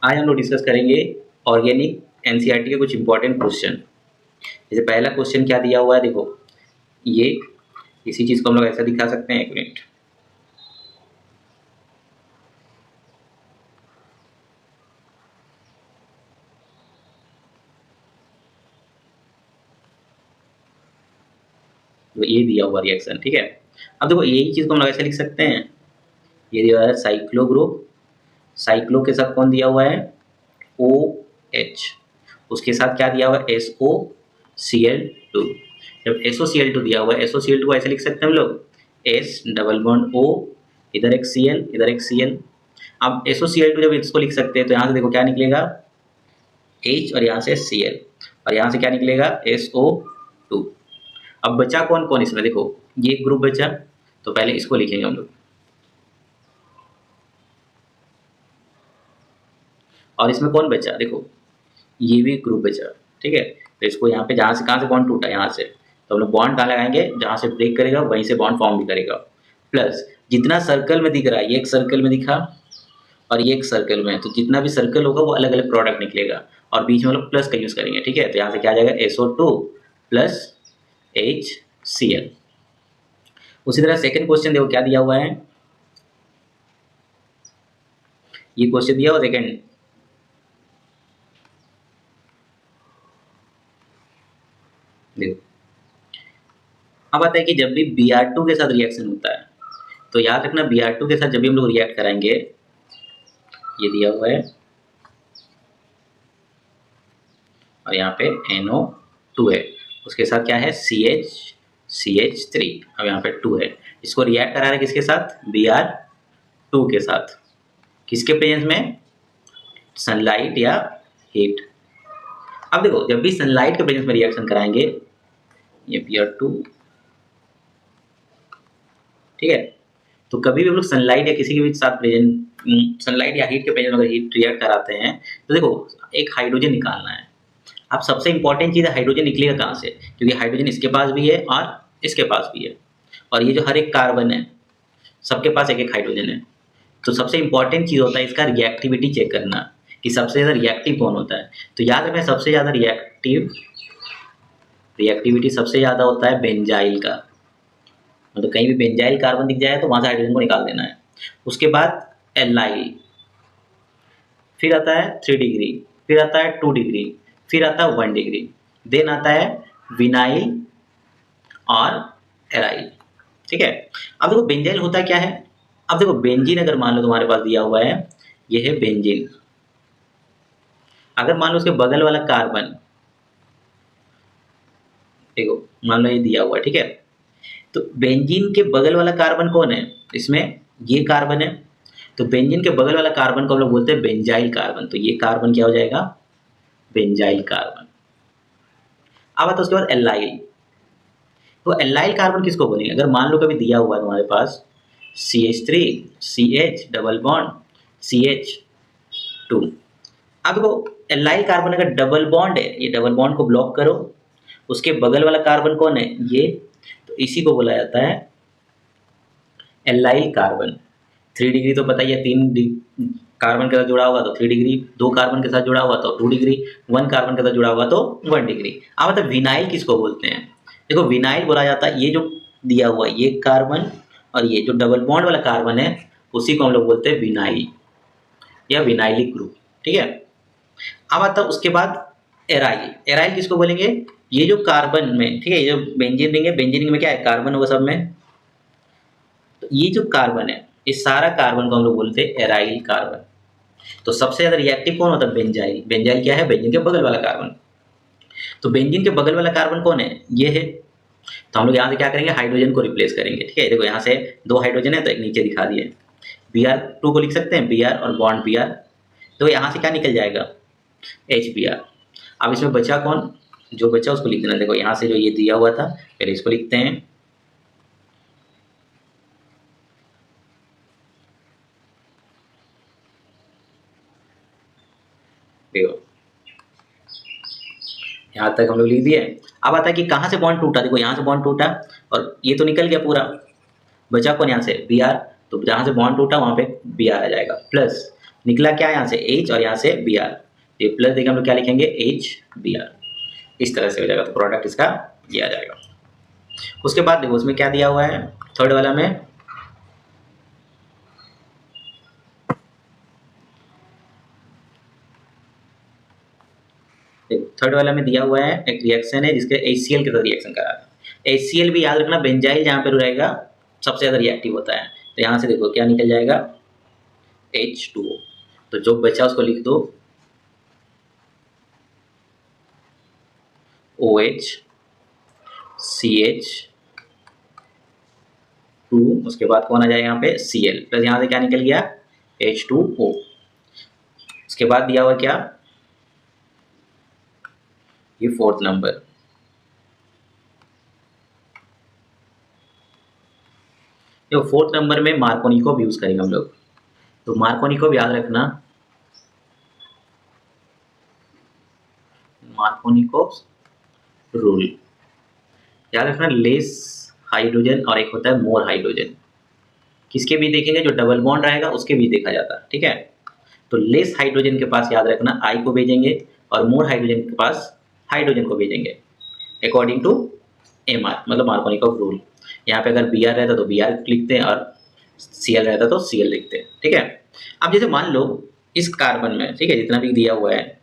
आज हम लोग डिस्कस करेंगे ऑर्गेनिक एनसीईआरटी के कुछ इंपॉर्टेंट क्वेश्चन। जैसे पहला क्वेश्चन क्या दिया हुआ है, देखो ये इसी चीज को हम लोग ऐसा दिखा सकते हैं। एक मिनट, तो ये दिया हुआ रिएक्शन, ठीक है। अब देखो यही चीज को हम लोग ऐसे लिख सकते हैं। ये दिया हुआ है साइक्लो ग्रुप, साइक्लो के साथ कौन दिया हुआ है, ओ एच, उसके साथ क्या दिया हुआ है, SOCl2। जब SOCl2 दिया हुआ है, SOCl2 को ऐसे लिख सकते हैं हम लोग, S डबल बॉन्ड O, इधर एक Cl, इधर एक Cl। अब SOCl2 जब इसको लिख सकते हैं तो यहाँ से देखो क्या निकलेगा, H, और यहाँ से Cl, और यहाँ से क्या निकलेगा, SO2। अब बचा कौन कौन इसमें, देखो ये ग्रुप बचा, तो पहले इसको लिखेंगे हम लोग, और इसमें कौन बचा, देखो ये भी ग्रुप बचा, ठीक है। तो इसको यहाँ पे जहाँ से कहाँ से बॉन्ड टूटा, यहाँ से, तो हम लोग बॉन्ड कहाँ लगाएंगे, जहाँ से ब्रेक करेगा वहीं से बॉन्ड फॉर्म भी करेगा। प्लस जितना सर्कल में दिख रहा है, ये एक सर्कल में दिखा और ये एक सर्कल में है, तो जितना भी सर्कल होगा वो अलग अलग प्रोडक्ट निकलेगा, और बीच में हम लोग प्लस का यूज करेंगे, ठीक है। तो यहाँ से क्या आ जाएगा, SO2 प्लस HCl। उसी तरह सेकंड क्वेश्चन देखो क्या दिया हुआ है, ये क्वेश्चन दिया हुआ सेकंड, देखो अब आता है कि जब भी Br2 के साथ रिएक्शन होता है, तो याद रखना Br2 के साथ जब भी हम लोग रिएक्ट कराएंगे, ये दिया हुआ है और यहाँ पे NO2 है, उसके साथ क्या है, CH3, अब यहाँ पे 2 है। इसको रिएक्ट करा रहा है किसके साथ, Br2 के साथ, किसके प्रेजेंस में, सनलाइट या हीट। अब देखो जब भी सनलाइट के प्रेजेंस में रिएक्शन कराएंगे, ये Br2, ठीक है, तो कभी भी हम लोग सनलाइट या किसी के भी साथ प्रेजेंट, सनलाइट या हीट के प्रेजेंस में अगर हीट रिएक्ट कराते हैं, तो देखो एक हाइड्रोजन निकालना है। अब सबसे इंपॉर्टेंट चीज़ है हाइड्रोजन निकलेगा कहाँ से, क्योंकि हाइड्रोजन इसके पास भी है और इसके पास भी है, और ये जो हर एक कार्बन है सबके पास एक एक हाइड्रोजन है। तो सबसे इंपॉर्टेंट चीज़ होता है इसका रिएक्टिविटी चेक करना, कि सबसे ज़्यादा रिएक्टिव कौन होता है। तो याद रखना सबसे ज़्यादा रिएक्टिविटी सबसे ज़्यादा होता है बेंजाइल का, मतलब कहीं भी बेंजाइल कार्बन दिख जाए तो वहाँ से हाइड्रोजन को निकाल देना है। उसके बाद एल्लाइल, फिर आता है 3 डिग्री, फिर आता है 2 डिग्री, फिर आता है 1 डिग्री, देन आता है विनाइल और एराइल, ठीक है। अब देखो बेंजाइल होता क्या है, अब देखो बेंजीन अगर मान लो तुम्हारे पास दिया हुआ है, ये है बेंजीन, अगर मान लो उसके बगल वाला कार्बन, देखो मान लो ये दिया हुआ है, ठीक है, तो बेंजीन के बगल वाला कार्बन कौन है, इसमें ये कार्बन है, तो बेंजीन के बगल वाला कार्बन को हम लोग बोलते हैं बेंजाइल कार्बन, तो ये कार्बन क्या हो जाएगा, बेंजाइल कार्बन। अब आता है उसके बाद एल्लाइल, तो एल्लाइल कार्बन किसको बोलेंगे, अगर मान लो कभी दिया हुआ है तुम्हारे पास CH3 CH double bond CH2, अब देखो एल्लाइल कार्बन अगर डबल बॉन्ड है, ये डबल बॉन्ड को ब्लॉक करो, उसके बगल वाला कार्बन कौन है, ये, तो इसी को बोला जाता है एल्लाइल कार्बन। 3 डिग्री तो पता ही है, 3 कार्बन के साथ जुड़ा होगा तो 3 डिग्री, 2 कार्बन के साथ जुड़ा हुआ तो 2 डिग्री, 1 कार्बन के साथ जुड़ा हुआ तो 1 डिग्री। अब मतलब विनाइल किसको बोलते हैं, देखो विनाइल बोला जाता है ये जो दिया हुआ है ये कार्बन, और ये जो डबल बॉन्ड वाला कार्बन है उसी को हम लोग बोलते हैं विनाइल या विनाइलिक ग्रुप, ठीक है। अब आता है उसके बाद एराइल, एराइल किसको बोलेंगे, ये जो कार्बन में, ठीक है, ये जो बेंजीन रिंग है, बेंजीन रिंग में क्या है, कार्बन होगा सब में, तो ये जो कार्बन है इस सारा कार्बन को हम लोग बोलते हैं एराइल कार्बन। तो सबसे ज्यादा रिएक्टिव कौन होता है, बेंजाइल, बेंजाइल क्या है, बेंजीन के बगल वाला कार्बन, तो बेंजीन के बगल वाला कार्बन कौन है, ये है, तो हम लोग यहाँ से क्या करेंगे, हाइड्रोजन को रिप्लेस करेंगे, ठीक है। देखो यहाँ से 2 हाइड्रोजन है तो एक नीचे दिखा दिए, Br2 को लिख सकते हैं Br और बॉन्ड Br, तो यहाँ से क्या निकल जाएगा, HBr। अब इसमें बचा कौन, जो बचा उसको लिख देना, देखो यहाँ से जो ये दिया हुआ था पहले इसको लिखते हैं, देखो यहाँ तक हम लोग लिख दिए। अब आता है कि कहाँ से बॉन्ड टूटा, देखो यहाँ से बॉन्ड टूटा और ये तो निकल गया पूरा, बचा कौन यहाँ से Br, तो जहाँ से बॉन्ड टूटा वहाँ पे Br आ जाएगा, प्लस निकला क्या यहाँ से H और यहाँ से Br, ये प्लस देके हम लोग क्या लिखेंगे HBr, इस तरह से हो जाएगा। तो प्रोडक्ट इसका ये आ जाएगा। उसके बाद देखो उसमें क्या दिया हुआ है थर्ड वाला में, थर्ड वाला में दिया हुआ है एक रिएक्शन है जिसके HCl के साथ रिएक्शन करा है। HCl भी याद रखना बेंजाइल जहाँ पे रहेगा सबसे ज़्यादा रिएक्टिव होता है। तो यहाँ से देखो क्या निकल जाएगा H2O, तो जो बचा उसको लिख दो OH CH2, उसके बाद कौन आ जाएगा यहाँ पे Cl प्लस यहाँ से क्या निकल गया H2O। उसके बाद दिया हुआ क्या, ये फोर्थ नंबर, जो फोर्थ नंबर में मार्कोनिकोव यूज करेंगे हम लोग। तो मार्कोनिकोव याद रखना, मार्कोनिकोव रूल याद रखना, लेस हाइड्रोजन और एक होता है मोर हाइड्रोजन, किसके भी देखेंगे जो डबल बॉन्ड रहेगा उसके भी देखा जाता है, ठीक है। तो लेस हाइड्रोजन के पास याद रखना आई को भेजेंगे और मोर हाइड्रोजन के पास हाइड्रोजन को भेजेंगे अकॉर्डिंग टू MR, मतलब मार्कोनिकोव रूल। यहाँ पे अगर Br रहता तो Br लिखते हैं और Cl रहता तो Cl लिखते हैं, ठीक है। अब जैसे मान लो इस कार्बन में, ठीक है, जितना भी दिया हुआ है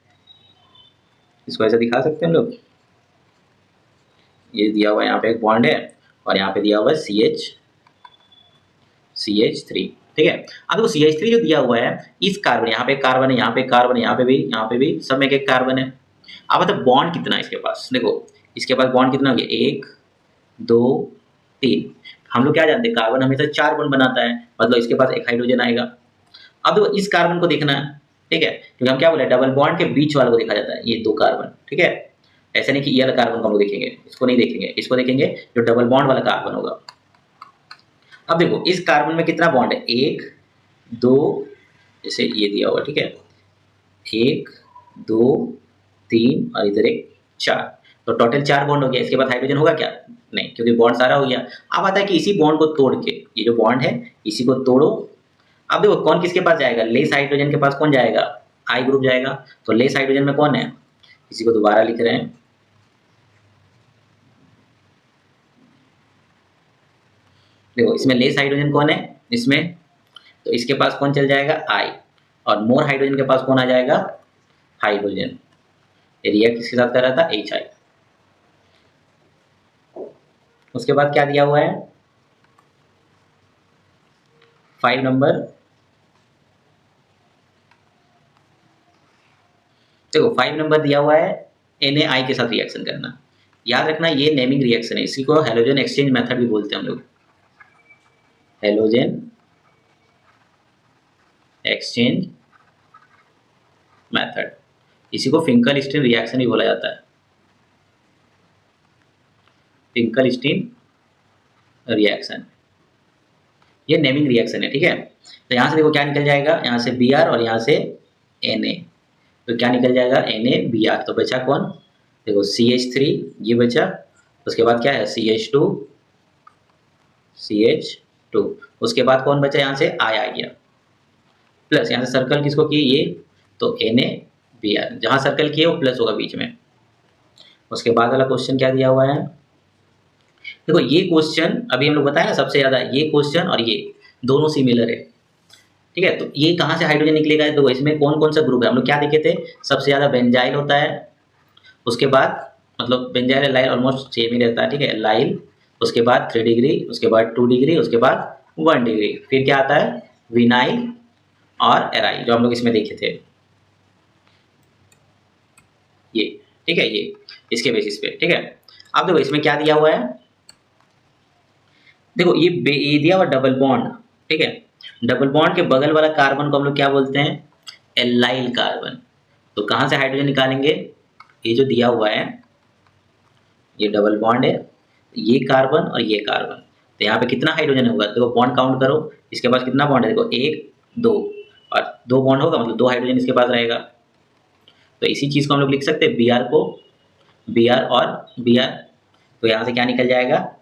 इसको ऐसे दिखा सकते हैं हम लोग, ये दिया हुआ है यहाँ पे एक बॉन्ड है और यहाँ पे दिया हुआ है CH3, ठीक है। अब देखो CH3 जो दिया हुआ है इस कार्बन, यहाँ पे कार्बन है, यहाँ पे कार्बन है, यहाँ पे भी सब में एक कार्बन है। अब मतलब बॉन्ड कितना है इसके पास, देखो इसके पास बॉन्ड कितना हो गया 1 2 3। हम लोग क्या जानते हैं कार्बन हमेशा 4 बॉन्ड बनाता है, मतलब इसके पास एक हाइड्रोजन आएगा। अब देखो इस कार्बन को देखना है, ठीक है, क्योंकि हम क्या बोले डबल बॉन्ड के बीच वाले को देखा जाता है, ये 2 कार्बन, ठीक है। ऐसे नहीं कि ये वाला कार्बन को हम लोग देखेंगे, इसको नहीं देखेंगे, इसको देखेंगे जो डबल बॉन्ड वाला कार्बन होगा। अब देखो इस कार्बन में कितना बॉन्ड है 1 2, जैसे ये दिया हुआ, ठीक है, 1 2 3 और इधर एक 4, तो टोटल 4 बॉन्ड हो गया। इसके बाद हाइड्रोजन होगा क्या, नहीं, क्योंकि बॉन्ड सारा हो गया। अब आता है कि इसी बॉन्ड को तोड़ के, ये जो बॉन्ड है इसी को तोड़ो। अब देखो कौन किसके पास जाएगा, लेस हाइड्रोजन के पास कौन जाएगा, आई ग्रुप जाएगा। तो लेस हाइड्रोजन में कौन है, इसी को दोबारा लिख रहे हैं, देखो इसमें लेस हाइड्रोजन कौन है इसमें, तो इसके पास कौन चल जाएगा आई, और मोर हाइड्रोजन के पास कौन आ जाएगा हाइड्रोजन। ये रिएक्ट किसके साथ कर रहा था HI। उसके बाद क्या दिया हुआ है 5 नंबर, देखो 5 नंबर दिया हुआ है NaI के साथ रिएक्शन करना। याद रखना ये नेमिंग रिएक्शन है, इसी को हेलोजन एक्सचेंज मेथड भी बोलते हैं हम लोग, हेलोजन एक्सचेंज मेथड, इसी को फिंकल-स्टीन रिएक्शन भी बोला जाता है, फिंकल-स्टीन रिएक्शन, ये नेमिंग रिएक्शन है, ठीक है। तो यहाँ से देखो क्या निकल जाएगा, यहाँ से Br और यहाँ से Na, तो क्या निकल जाएगा NaBr। तो बचा कौन, देखो CH3 ये बचा, उसके बाद क्या है CH2, उसके बाद कौन बचा, यहाँ से I आ गया, प्लस यहाँ से सर्कल किसको किए ये, तो NaBr, जहाँ सर्कल किए वो प्लस होगा बीच में। उसके बाद वाला क्वेश्चन क्या दिया हुआ है, देखो ये क्वेश्चन अभी हम लोग बताया ना सबसे ज्यादा ये क्वेश्चन और ये दोनों सिमिलर है, ठीक है। तो ये कहाँ से हाइड्रोजन निकलेगा, तो इसमें कौन कौन सा ग्रुप है हम लोग क्या देखे थे, सबसे ज्यादा बेंजाइल होता है, उसके बाद मतलब बेंजाइल लाइल ऑलमोस्ट सेम ही रहता है, ठीक है, लाइल, उसके बाद 3 डिग्री, उसके बाद 2 डिग्री, उसके बाद 1 डिग्री, फिर क्या आता है विनाइल और एराइल जो हम लोग इसमें देखे थे ये, ठीक है, ये इसके बेसिस पे, ठीक है। अब देखो इसमें क्या दिया हुआ है, देखो ये दिया हुआ डबल बॉन्ड, ठीक है, डबल बॉन्ड के बगल वाला कार्बन को हम लोग क्या बोलते हैं एल्लाइल कार्बन। तो कहाँ से हाइड्रोजन निकालेंगे, ये जो दिया हुआ है ये डबल बॉन्ड है, ये कार्बन और ये कार्बन, तो यहाँ पे कितना हाइड्रोजन होगा, देखो बॉन्ड काउंट करो, इसके पास कितना बॉन्ड है, देखो 1 2 और 2 बॉन्ड होगा मतलब 2 हाइड्रोजन इसके पास रहेगा। तो इसी चीज़ को हम लोग लिख सकते हैं Br को Br और Br, तो यहाँ से क्या निकल जाएगा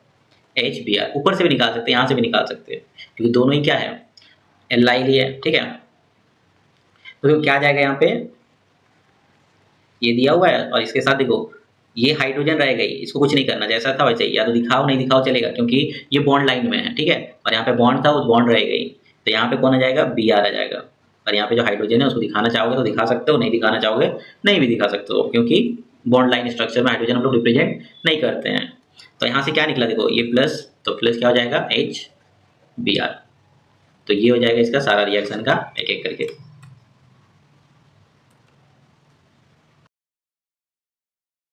HBr, ऊपर से भी निकाल सकते हैं यहाँ से भी निकाल सकते हैं, क्योंकि दोनों ही क्या है एल्लाइल ही है, ठीक है। तो क्या आ जाएगा यहाँ पे, ये दिया हुआ है और इसके साथ देखो ये हाइड्रोजन रह गई, इसको कुछ नहीं करना, जैसा था वैसे ही, या तो दिखाओ नहीं दिखाओ चलेगा क्योंकि ये बॉन्ड लाइन में है, ठीक है। और यहाँ पे बॉन्ड था, उस बॉन्ड रह गई, तो यहाँ पे कौन आ जाएगा, बी आर आ जाएगा। और यहाँ पे जो हाइड्रोजन है उसको दिखाना चाहोगे तो दिखा सकते हो, नहीं दिखाना चाहोगे नहीं भी दिखा सकते हो, क्योंकि बॉन्ड लाइन स्ट्रक्चर में हाइड्रोजन हम लोग रिप्रेजेंट नहीं करते हैं। तो यहाँ से क्या निकला देखो, ये प्लस, तो प्लस क्या हो जाएगा, एच बी आर। तो ये हो जाएगा इसका सारा रिएक्शन का एक एक करके।